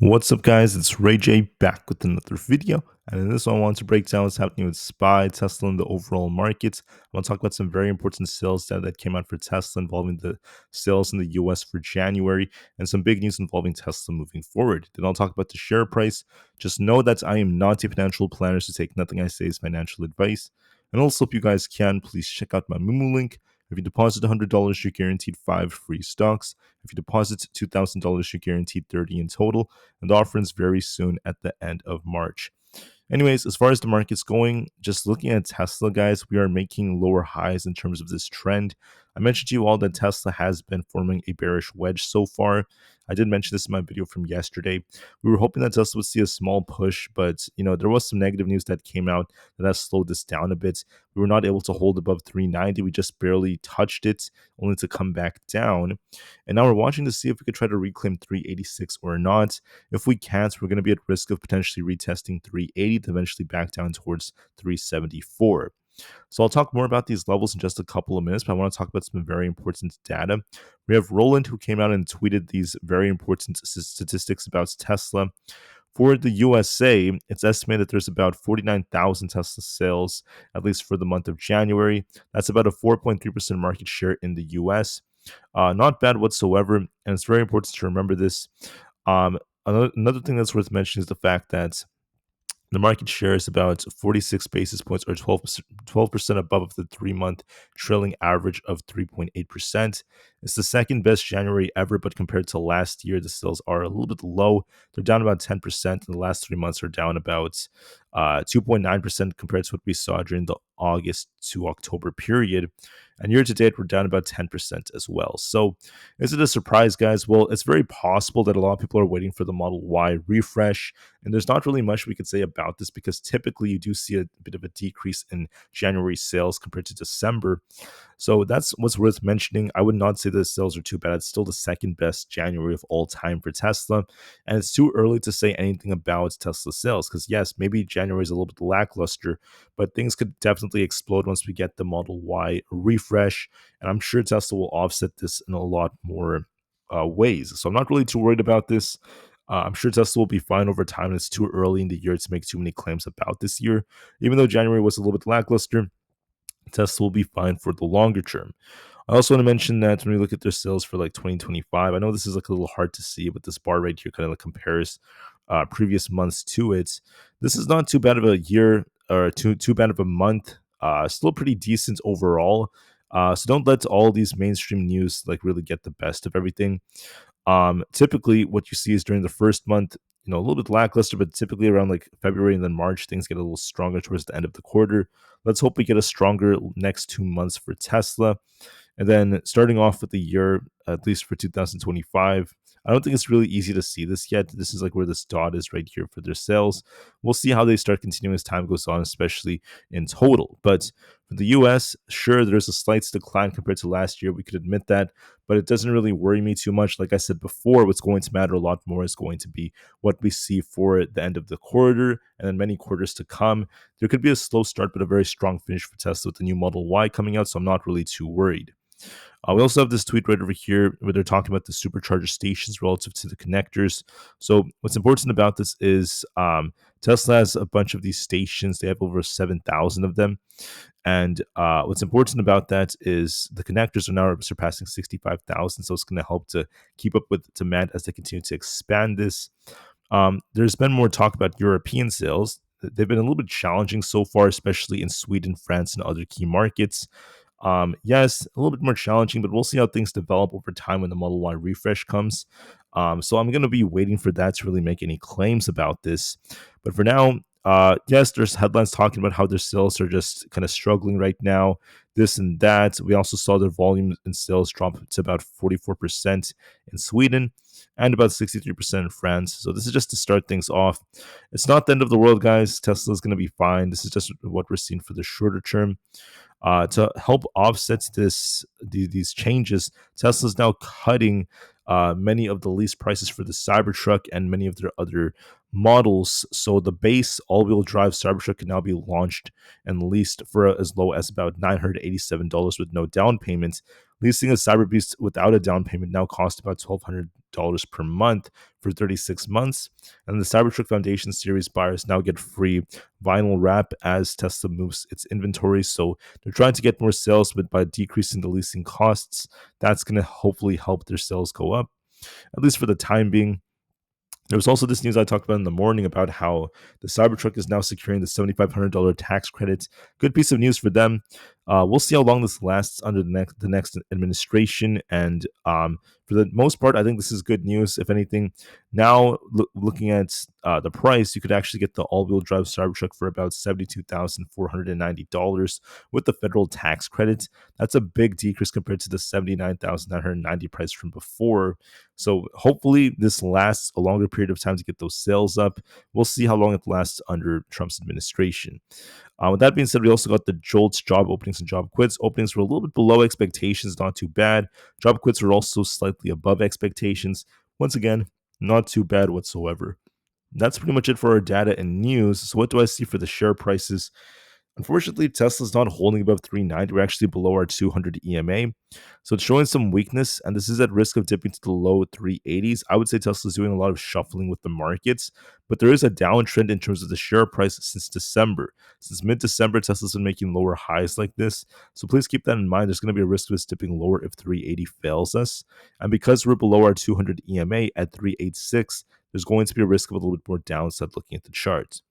What's up, guys? It's Ray J back with another video. And in this one, I want to break down what's happening with SPY, Tesla, and the overall markets. I want to talk about some very important sales data that came out for Tesla involving the sales in the US for January and some big news involving Tesla moving forward. Then I'll talk about the share price. Just know that I am not a financial planner, so take nothing I say as financial advice. And also, if you guys can, please check out my Moomoo link. If you deposit $100, you're guaranteed 5 free stocks. If you deposit $2,000, you're guaranteed 30 in total, and the offer ends very soon at the end of March. Anyways, as far as the market's going, just looking at Tesla, guys, we are making lower highs in terms of this trend. I mentioned to you all that Tesla has been forming a bearish wedge so far. I did mention this in my video from yesterday. We were hoping that Tesla would see a small push, but there was some negative news that came out that has slowed this down a bit. We were not able to hold above 390. We just barely touched it, only to come back down. And now we're watching to see if we could try to reclaim 386 or not. If we can't, we're going to be at risk of potentially retesting 380 to eventually back down towards 374. So I'll talk more about these levels in just a couple of minutes, but I want to talk about some very important data. We have Roland, who came out and tweeted these very important statistics about Tesla. For the USA, it's estimated there's about 49,000 Tesla sales, at least for the month of January. That's about a 4.3% market share in the US. Not bad whatsoever, and it's very important to remember this. Another thing that's worth mentioning is the fact that the market share is about 46 basis points or 12% above the 3-month trailing average of 3.8%. It's the second best January ever, but compared to last year, the sales are a little bit low. They're down about 10%, and the last 3 months are down about 2.9% compared to what we saw during the August to October period. And year to date, we're down about 10% as well. So is it a surprise, guys? Well, it's very possible that a lot of people are waiting for the Model Y refresh. And there's not really much we could say about this because typically you do see a bit of a decrease in January sales compared to December. So that's what's worth mentioning. I would not say the sales are too bad. It's still the second best January of all time for Tesla. And it's too early to say anything about Tesla sales because, yes, maybe January is a little bit lackluster, but things could definitely explode once we get the Model Y refresh. And I'm sure Tesla will offset this in a lot more ways. So I'm not really too worried about this. I'm sure Tesla will be fine over time. It's too early in the year to make too many claims about this year. Even though January was a little bit lackluster, Tesla will be fine for the longer term. I also want to mention that when we look at their sales for like 2025, I know this is like a little hard to see, but this bar right here kind of like compares previous months to it. This is not too bad of a year or too bad of a month. Still pretty decent overall. So don't let all these mainstream news like really get the best of everything. Typically, what you see is during the first month, a little bit lackluster, but typically around like February and then March, things get a little stronger towards the end of the quarter. Let's hope we get a stronger next 2 months for Tesla. And then starting off with the year, at least for 2025, I don't think it's really easy to see this yet. This is like where this dot is right here for their sales. We'll see how they start continuing as time goes on, especially in total. But for the US, sure, there's a slight decline compared to last year. We could admit that, but it doesn't really worry me too much. Like I said before, what's going to matter a lot more is going to be what we see for the end of the quarter and then many quarters to come. There could be a slow start, but a very strong finish for Tesla with the new Model Y coming out, so I'm not really too worried. We also have this tweet right over here where they're talking about the supercharger stations relative to the connectors. So what's important about this is Tesla has a bunch of these stations. They have over 7,000 of them. And what's important about that is the connectors are now surpassing 65,000. So it's going to help to keep up with demand as they continue to expand this. There's been more talk about European sales. They've been a little bit challenging so far, especially in Sweden, France, and other key markets. Yes, a little bit more challenging, but we'll see how things develop over time when the Model Y refresh comes. So I'm going to be waiting for that to really make any claims about this. But for now, yes, there's headlines talking about how their sales are just kind of struggling right now, this and that. We also saw their volume in sales drop to about 44% in Sweden and about 63% in France. So this is just to start things off. It's not the end of the world, guys. Tesla is going to be fine. This is just what we're seeing for the shorter term. To help offset these changes, Tesla is now cutting many of the lease prices for the Cybertruck and many of their other models. So the base all-wheel drive Cybertruck can now be launched and leased for as low as about $987 with no down payment. Leasing a Cyberbeast without a down payment now costs about $1,200 per month for 36 months. And the Cybertruck Foundation Series buyers now get free vinyl wrap as Tesla moves its inventory. So they're trying to get more sales, but by decreasing the leasing costs, that's going to hopefully help their sales go up, at least for the time being. There was also this news I talked about in the morning about how the Cybertruck is now securing the $7,500 tax credit. Good piece of news for them. We'll see how long this lasts under the next administration. And for the most part, I think this is good news. If anything, now looking at the price, you could actually get the all-wheel drive Cybertruck for about $72,490 with the federal tax credit. That's a big decrease compared to the $79,990 price from before. So hopefully this lasts a longer period of time to get those sales up. We'll see how long it lasts under Trump's administration. With that being said, we also got the JOLTS job openings and job quits. Openings were a little bit below expectations, not too bad. Job quits were also slightly above expectations. Once again, not too bad whatsoever. That's pretty much it for our data and news. So what do I see for the share prices? Unfortunately, Tesla's not holding above 390. We're actually below our 200 EMA. So it's showing some weakness, and this is at risk of dipping to the low 380s. I would say Tesla's doing a lot of shuffling with the markets, but there is a downtrend in terms of the share price since December. Since mid-December, Tesla's been making lower highs like this. So please keep that in mind. There's going to be a risk of us dipping lower if 380 fails us. And because we're below our 200 EMA at 386, there's going to be a risk of a little bit more downside looking at the chart.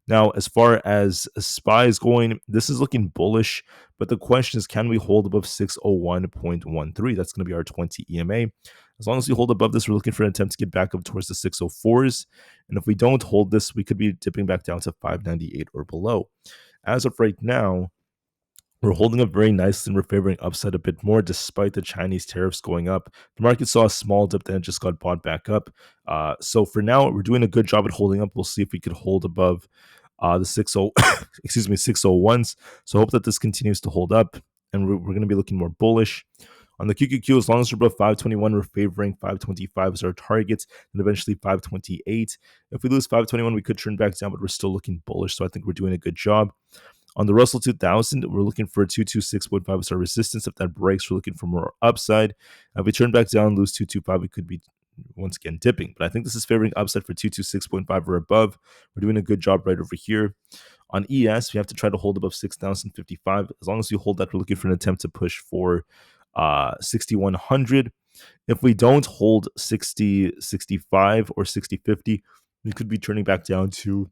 Now, as far as SPY is going, this is looking bullish, but the question is, can we hold above 601.13? That's going to be our 20 EMA. As long as we hold above this, we're looking for an attempt to get back up towards the 604s. And if we don't hold this, we could be dipping back down to 598 or below. As of right now, we're holding up very nicely and we're favoring upside a bit more despite the Chinese tariffs going up. The market saw a small dip, then it just got bought back up. So for now, we're doing a good job at holding up. We'll see if we could hold above the 60 601s. So I hope that this continues to hold up and we're going to be looking more bullish. On the QQQ, as long as we're above 521, we're favoring 525 as our target and eventually 528. If we lose 521, we could turn back down, but we're still looking bullish. So I think we're doing a good job. On the Russell 2000, we're looking for a 226.5 as our resistance. If that breaks, we're looking for more upside. If we turn back down, lose 225, we could be once again dipping. But I think this is favoring upside for 226.5 or above. We're doing a good job right over here. On ES, we have to try to hold above 6,055. As long as we hold that, we're looking for an attempt to push for 6,100. If we don't hold 60.65 or 60.50, we could be turning back down to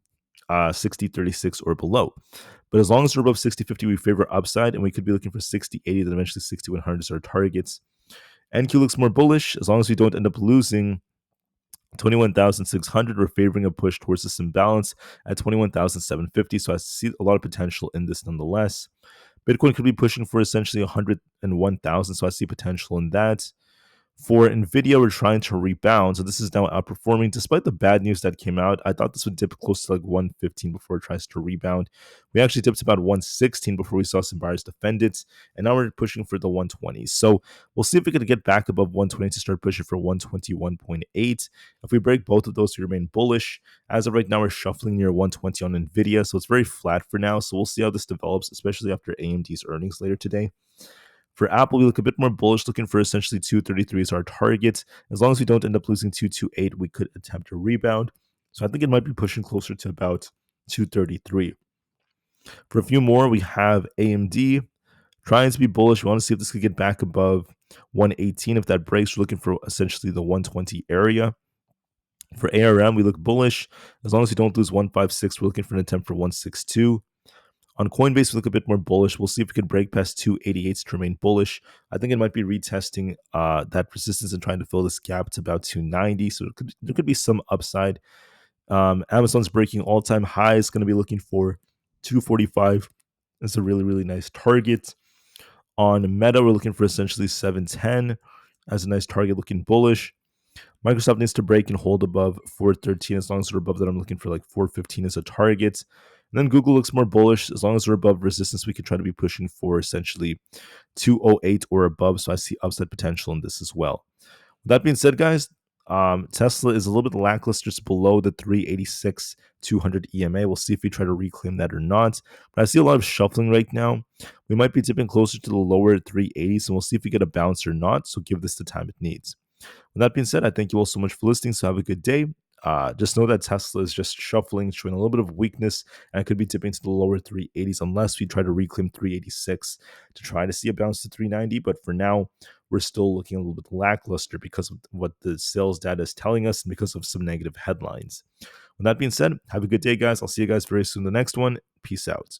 60.36 or below. But as long as we're above 60.50, we favor upside, and we could be looking for 60.80, then eventually 6100 is our targets. NQ looks more bullish. As long as we don't end up losing 21,600, we're favoring a push towards this imbalance at 21,750. So I see a lot of potential in this nonetheless. Bitcoin could be pushing for essentially 101,000, so I see potential in that. For Nvda, we're trying to rebound, so this is now outperforming. Despite the bad news that came out, I thought this would dip close to like 115 before it tries to rebound. We actually dipped about 116 before we saw some buyers defend it, and now we're pushing for the 120s. So we'll see if we can get back above 120 to start pushing for 121.8. If we break both of those, we remain bullish. As of right now, we're shuffling near 120 on Nvda, so it's very flat for now. So we'll see how this develops, especially after AMD's earnings later today. For Apple, we look a bit more bullish, looking for essentially 233 as our target. As long as we don't end up losing 228, we could attempt a rebound. So I think it might be pushing closer to about 233. For a few more, we have AMD trying to be bullish. We want to see if this could get back above 118. If that breaks, we're looking for essentially the 120 area. For ARM, we look bullish. As long as we don't lose 156, we're looking for an attempt for 162. On Coinbase, we look a bit more bullish. We'll see if we can break past 288 to remain bullish. I think it might be retesting that resistance and trying to fill this gap to about 290. So there could be some upside. Amazon's breaking all-time highs. Going to be looking for 245. That's a really, really nice target. On Meta, we're looking for essentially 710 as a nice target, looking bullish. Microsoft needs to break and hold above 413. As long as we're above that, I'm looking for like 415 as a target. And then Google looks more bullish. As long as we're above resistance, we could try to be pushing for essentially 208 or above. So I see upside potential in this as well. With that being said, guys, Tesla is a little bit lackluster, just below the 386 200 EMA. We'll see if we try to reclaim that or not. But I see a lot of shuffling right now. We might be dipping closer to the lower 380s, and we'll see if we get a bounce or not. So give this the time it needs. With that being said, I thank you all so much for listening. So have a good day. Just know that Tesla is just shuffling, showing a little bit of weakness, and it could be dipping to the lower 380s unless we try to reclaim 386 to try to see a bounce to 390. But for now, we're still looking a little bit lackluster because of what the sales data is telling us and because of some negative headlines. With that being said, have a good day, guys. I'll see you guys very soon in the next one. Peace out.